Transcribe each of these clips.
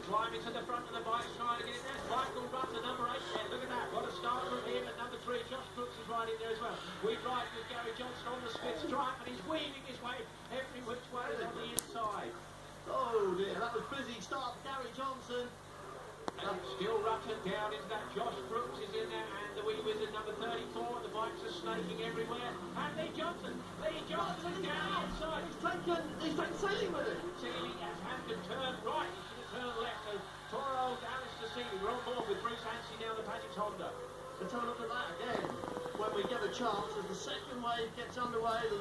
Driving to the front of the bike, trying to get it there. Michael Rutter, number 8 there. Look at that. Got a start from him. And number 3, Josh Brooks is right in there as well. We ride with Gary Johnson on the split stripe, and he's weaving his way every which way on the inside. Oh dear, that was busy start for Gary Johnson. And still Rutter down into that. Josh Brooks is in there, and the wee wizard number 34. The bikes are snaking everywhere. And Lee Johnson down the inside. He's taken Sealy with it. Sealy has had to turn right. He should have turned left. So poor old Alistair Sealy. We're on board with Bruce Hanson now, the Paget Honda. Let's have a look at that again. When we get a chance, as the second wave gets underway, the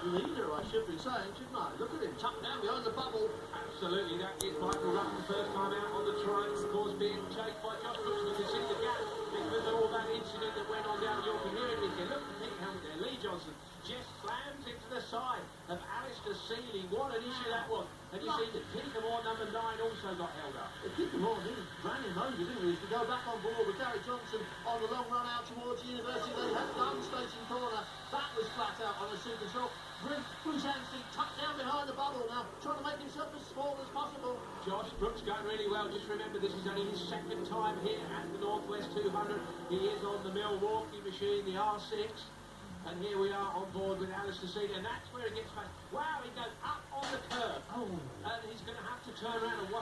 leader, I should be saying, shouldn't I? Look at him, tucked down behind the bubble. Absolutely, that is Michael Rutter, the first time out on the Triumph, of course, being chased by Josh Brooks. You can see the gap because of all that incident that went on down the York. Here it is, look at the pink helmet there. Lee Johnson just slams into the side of Alistair Sealy. What an issue that was. And you see that Kinkamore, number 9, also got held up. Kinkamore, he ran him over, didn't he? To go back on board with Gary Johnson on the long run out towards the University. They had done station corner. That was flat out on a super shot. Bruce Hanson tucked down behind the bubble now, trying to make himself as small as possible. Josh Brooks going really well. Just remember, this is only his second time here at the Northwest 200. He is on the Milwaukee machine, the R6. And here we are on board with Alistair Sealy, and that's where he gets back. Wow, he goes up on the curve. Oh. And he's going to have to turn around at 180.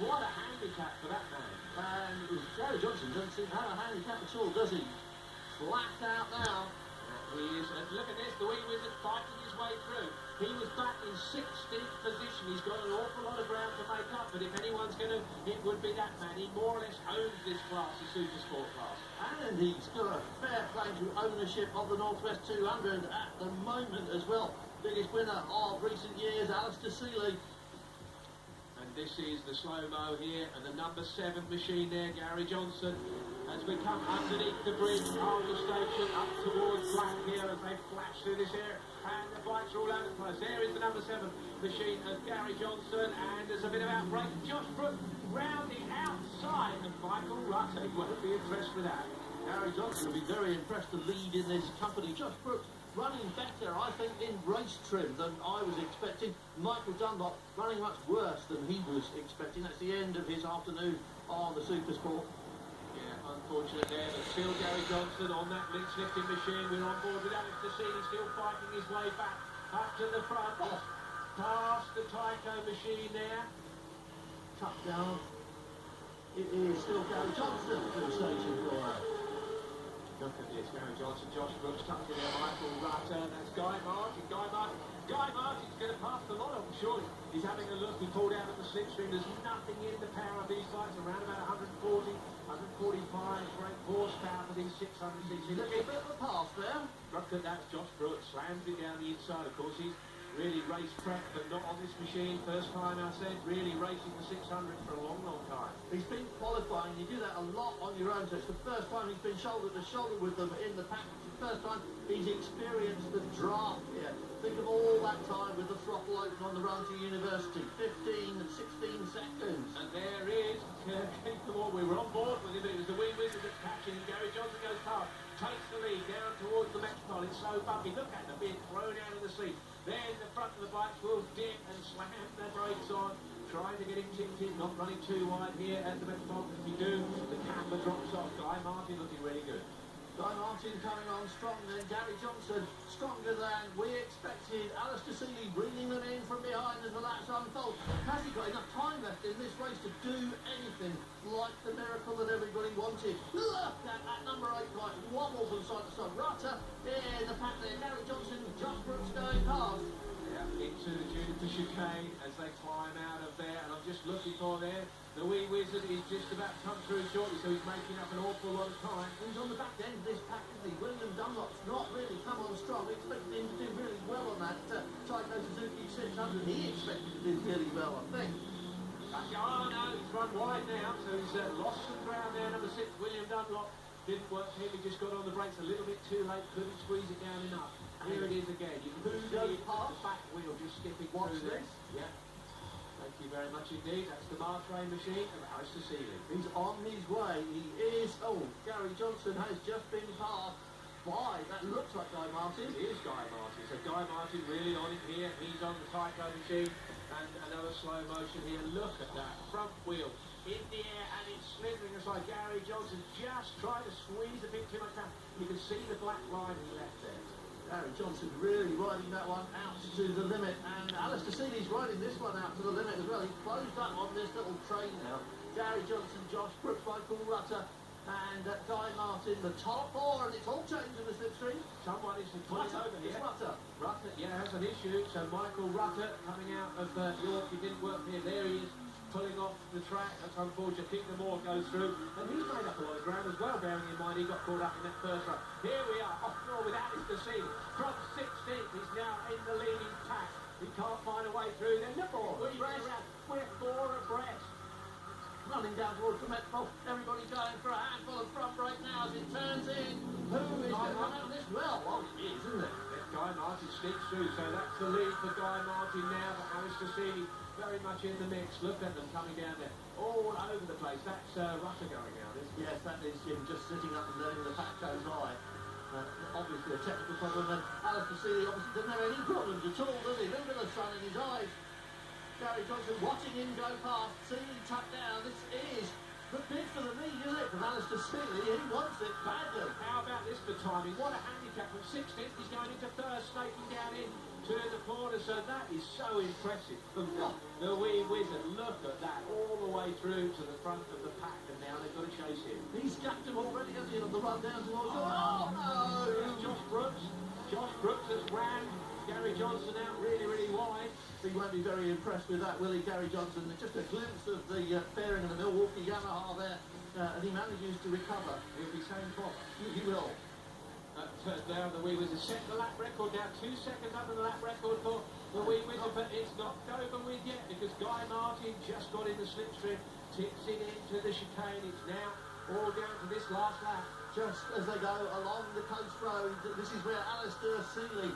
What a handicap for that man. And Gary Johnson doesn't seem to have a handicap at all, does he? Flat out now. He is. And look at this, the wee wizard fighting his way through. He was back in 16th position. He's got an awful lot of ground to make up, but if anyone's going to, it would be that man. He more or less owns this class, the super sport class. And he's got a fair claim to ownership of the Northwest 200 at the moment as well. Biggest winner of recent years, Alistair Sealy. And this is the slow-mo here, and the number 7 machine there, Gary Johnson, as we come underneath the bridge of the station up towards Black here as they flash through this area, and the bikes are all over the place. There is the number 7 machine of Gary Johnson, and there's a bit of outbreak. Josh Brooks rounding outside, and Michael Rutter won't be impressed with that. Gary Johnson will be very impressed to lead in this company. Josh Brooks running better, I think, in race trim than I was expecting. Michael Dunlop running much worse than he was expecting. That's the end of his afternoon on the Super Sport. Yeah, unfortunate there, but still Gary Johnson on that links lifting machine. We're on board with Alistair Sealy, still fighting his way back up to the front. Past the Tyco machine there. Tucked down. It is still Gary Johnson to the station floor. Look at this, Gary Johnson, Josh Brooks tucked in there, Michael Rutter, that's Guy Martin. Guy Martin's going to pass the lot of them, surely. He's having a look, he pulled out of the slipstream. There's nothing in the power of these bikes, around about 140, 145 brake horsepower for these 600cc. Look, a bit of a pass there. Look at that, Josh Brooks slams it down the inside. Of course, he's really race prep, but not on this machine. First time, I said, really racing the 600 for a long, long time. He's been qualifying. You do that a lot on your own. So it's the first time he's been shoulder to shoulder with them in the pack. It's the first time he's experienced the draft here. Think of all that time with the throttle open on the run to University. 15 and 16 seconds. And there is Kinkamore. We were on board with him. It was the wee wizard that's catching. Gary Johnson goes past, takes the lead down towards the Metropole. It's so bumpy. Look at them being thrown out of the seat. Then the front of the bikes will dip and slam their brakes on, trying to get him tipped in, not running too wide here at the Metropolitan. If you do, the camber drops off. Guy Martin looking really good. Guy Martin coming on strong then. Gary Johnson stronger than we expected. Alistair Sealy bringing them in from behind as the laps unfold. Has he got enough time left in this race to do anything like the miracle that everybody wanted? Look at that number 8 bike wobble from side to side. Rutter in the pack there. Gary Johnson, Josh Brooks going past. Yeah, into the Juniper chicane as they climb out of there. And I'm just looking for there. The wee wizard is just about to come through shortly, so he's making up an awful lot of time. He's on the back end of this pack, isn't he? William Dunlop's not really come on strong. We expected him to do really well on that Tyco Suzuki 600. He expected to do really well, I think. Oh no, he's run wide now, so he's lost some ground there. Number 6, William Dunlop. Didn't work for him, he just got on the brakes a little bit too late, couldn't squeeze it down enough. Here it is again. You can see the back wheel just skipping through this. Yeah. Thank you very much indeed. That's the Martrain machine of Alistair Sealy. He's on his way. He is. Oh, Gary Johnson has just been passed. by, that looks like Guy Martin. It is Guy Martin. So Guy Martin really on it here. He's on the Tyco machine. And another slow motion here. Look at that front wheel in the air, and it's slithering aside. Gary Johnson just trying to squeeze a bit too much down. You can see the black line he left there. Gary Johnson really riding that one out to the limit, and Alistair Seeley's riding this one out to the limit as well. He's closed up on this little train now. Gary Johnson, Josh Brooks, Michael Rutter, and Guy Martin, the top four, and it's all changed in the slipstream. Someone is pulling over here. Rutter. Rutter, yeah, has an issue. So Michael Rutter coming out of York, he didn't work here. There he is, pulling off the track. That's unfortunate. Peter Moore goes through, and he's made up a lot of ground as well, bearing in mind he got caught up in that first run. Here we are, off floor with Alistair Seeley. From 16th, he's now in the leading pack. He can't find a way through. Then look, we're four abreast. Running down towards the Metro, everybody going for a handful of front brake now as it turns in. Who is going to come out of this? Well, it is, isn't it? Guy Martin sneaks through, so that's the lead for Guy Martin now, but Alistair Seeley very much in the mix. Look at them coming down there, all over the place. That's Rutter going out, isn't it? Yes, that is him just sitting up and letting the pack go by. Obviously a technical problem, and Alistair Seeley obviously didn't have any problems at all, does he? Look at the sun in his eyes. Gary Johnson watching him go past, Seeley tucked down. This is the bid for the lead, isn't it? From Alistair Seeley, he wants it badly. How about this for timing? What a handicap from 16th. He's going into first, snaking down in to the corner, so that is so impressive from the wee wizard. Look at that, all the way through to the front of the pack, and now they've got to chase him. He's gapped him already, hasn't he, on the run down towards no! There's Josh Brooks. Josh Brooks has ran Gary Johnson out really, really wide. He won't be very impressed with that, will he, Gary Johnson? Just a glimpse of the fairing of the Milwaukee Yamaha there, and he manages to recover. He'll be saying pop. He will. Now the wee wizard set the lap record now, 2 seconds under the lap record for the wee wizard, but it's not over with yet because Guy Martin just got in the slipstream, tips it into the chicane. It's now all down to this last lap. Just as they go along the coast road, this is where Alistair Seeley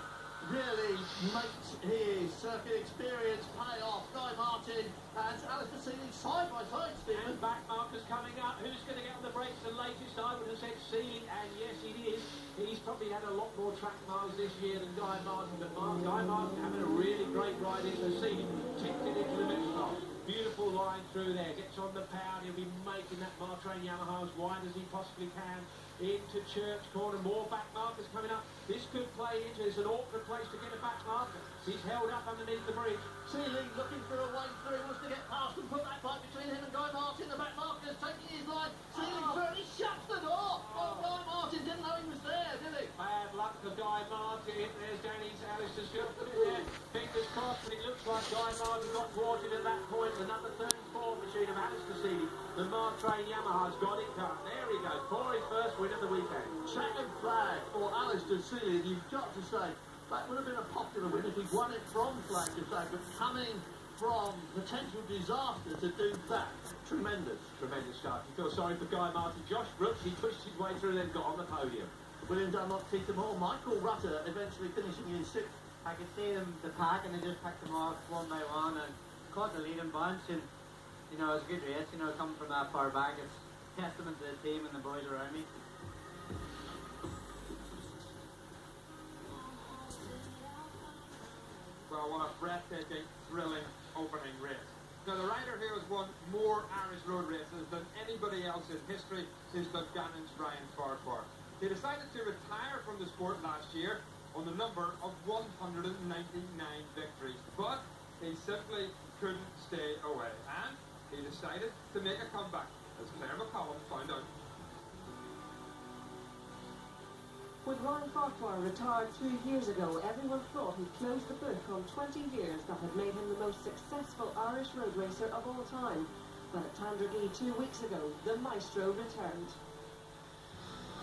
really makes his circuit experience pay off. Guy Martin and Alistair Seeley side by side, Stephen. And back markers coming up. Who's going to get on the brakes the latest? I would have said Seeley, and yes, it is. He's probably had a lot more track miles this year than Guy Martin, but Guy Martin having a really great ride in. So Seeley tipped it into the middle slot. Beautiful line through there. Gets on the power. He'll be making that Martrain Yamaha as wide as he possibly can. Into Church Corner. More back markers coming up. This could play into. It's an awkward place to get a back marker. He's held up underneath the bridge. Seeley looking for a way through. Wants to get past and put that fight between him and Guy Martin. The back marker's taking his line. Seeley through. He shuts the door. Oh, Guy Martin didn't know he was there, did he? Bad luck for Guy Martin. There's Danny's Alistair Stewart there. Fingers crossed, but it looks like Guy Martin got thwarted at that point. The number 34 machine of Alistair Seeley. The Martrain Yamaha's got it done. There he goes. For his first win of the weekend. Checkered flag for Alistair Seeley. You've got to say, that would have been a popular win if he'd won it from flag to flag, but coming from potential disaster to do that, tremendous. Tremendous start. You feel sorry for Guy Martin. Josh Brooks, he pushed his way through and then got on the podium. William Dunlop, Peter Moore, Michael Rutter eventually finishing in sixth. I could see them, the pack, and they just picked them off one by one and caught the lead and bunch, and you know, it was a good race, you know, coming from that far back. It's testament to the team and the boys around me. Well, what a breathtaking, thrilling opening race. Now, the rider here has won more Irish road races than anybody else in history since Dungannon's Ryan Farquhar. He decided to retire from the sport last year on the number of 199 victories, but he simply couldn't stay away, and he decided to make a comeback, as Claire McCollum found out. When Ryan Farquhar retired 3 years ago, everyone thought he'd closed the book on 20 years that had made him the most successful Irish road racer of all time. But at Tandragee 2 weeks ago, the maestro returned.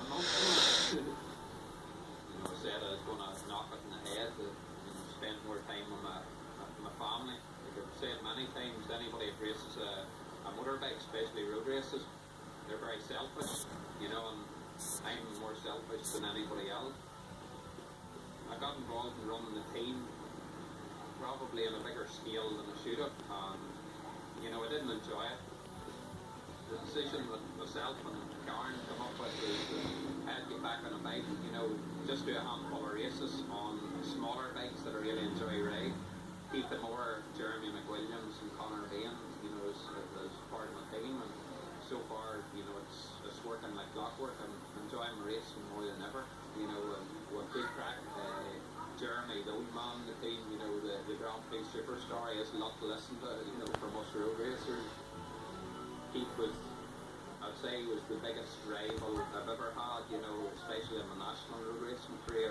Emotional. I said I was going to knock it in the head to spend more time with my family. Like I've said many times, anybody that races a motorbike, especially road races, they're very selfish, you know, and I'm more selfish than anybody else. I got involved in running the team probably on a bigger scale than I should have, and you know, I didn't enjoy it. the decision that myself and Karen come up with is to get back on a bike, you know, just do a handful of races on smaller bikes that I really enjoy ride. Keep the more Jeremy McWilliams and Conor Bain, you know, as part of my team, and so far, you know, it's working like clockwork. I'm enjoying racing more than ever, you know, and with good crack. Jeremy, the old man in the team, you know, the Grand Prix superstar, he has a lot to listen to, you know, from us road racers. Keith was, I'd say, he was the biggest rival I've ever had, you know, especially in my national road racing career.